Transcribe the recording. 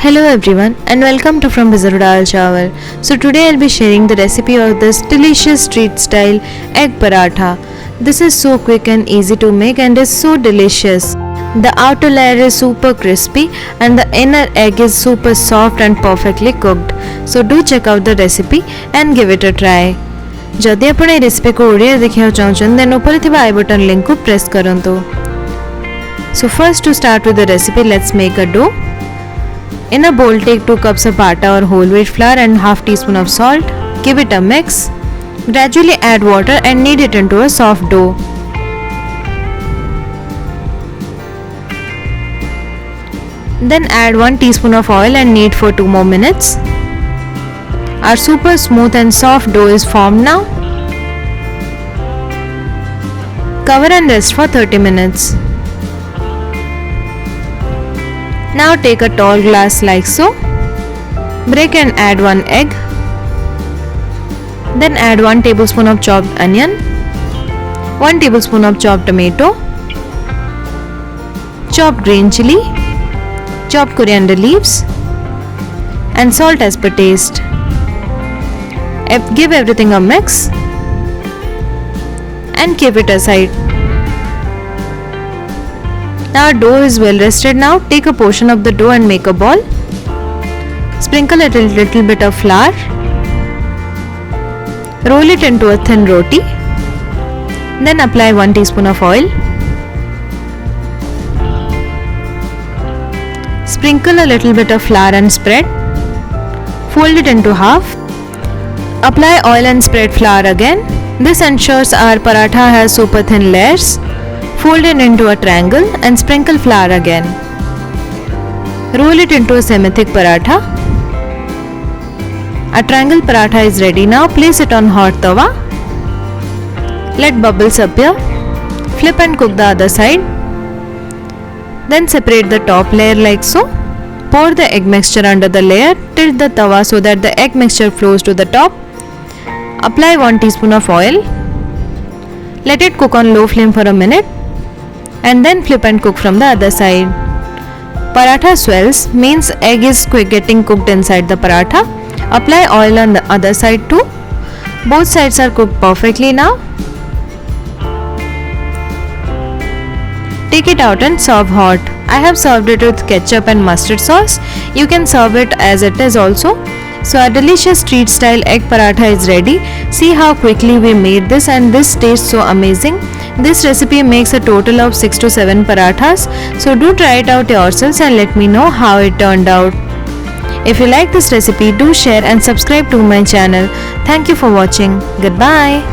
Hello everyone and welcome to frompizzatodalchawal. So today I'll be sharing the recipe of this delicious street style egg paratha. This is so quick and easy to make and is so delicious. The outer layer is super crispy and the inner egg is super soft and perfectly cooked. So do check out the recipe and give it a try. जदि आपण ए recipe को ओडिया देखिया चाहछन then ऊपर थिबा आई button link को press करंतो. So first to start with the recipe, let's make a dough. In a bowl, take 2 cups of atta or whole wheat flour and half teaspoon of salt. Give it a mix. Gradually add water and knead it into a soft dough. Then add 1 teaspoon of oil and knead for 2 more minutes. Our super smooth and soft dough is formed now. Cover and rest for 30 minutes. Now take a tall glass like so. Break and add 1 egg. Then add 1 tablespoon of chopped onion, 1 tablespoon of chopped tomato, chopped green chili, chopped coriander leaves and salt as per taste. Give everything a mix and keep it aside. Now dough is well rested. Now take a portion of the dough and make a ball. Sprinkle a little bit of flour. Roll it into a thin roti. Then apply 1 teaspoon of oil. Sprinkle a little bit of flour and spread. Fold it into half. Apply oil and spread flour again. This ensures our paratha has super thin layers. Fold it into a triangle and sprinkle flour again. Roll it into a semi-thick paratha. A triangle paratha is ready. Now place it on hot tawa. Let bubbles appear. Flip and cook the other side. Then separate the top layer like so. Pour the egg mixture under the layer. Tilt the tawa so that the egg mixture flows to the top. Apply 1 teaspoon of oil. Let it cook on low flame for a minute. And then flip and cook from the other side. Paratha swells means egg is getting cooked inside the paratha. Apply oil on the other side too. Both sides are cooked perfectly now. Take it out and serve hot. I have served it with ketchup and mustard sauce. You can serve it as it is also. So our delicious street style egg paratha is ready. See how quickly we made this and this tastes so amazing. This recipe makes a total of 6 to 7 parathas. So do try it out yourselves and let me know how it turned out. If you like this recipe, do share and subscribe to my channel. Thank you for watching. Goodbye.